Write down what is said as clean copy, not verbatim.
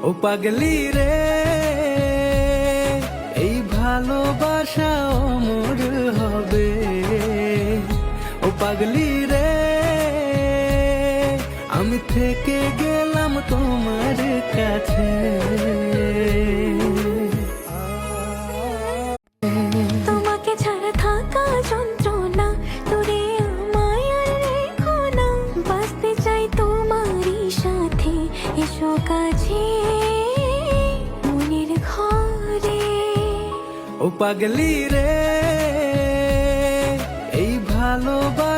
ও পাগলি রে, এই ভালোবাসা অমর হবে। ও পাগলি রে, আমি থেকে গেলাম তোমার কাছে। তোমাকে ছাড়া থাকা যন্ত্রণা, দূরে আমায় আর রেখো না। বাঁচতে চাই তোমারই সাথে, এসো কাছে মনের ঘরে। ও পাগলি রে, এই ভালোবাসা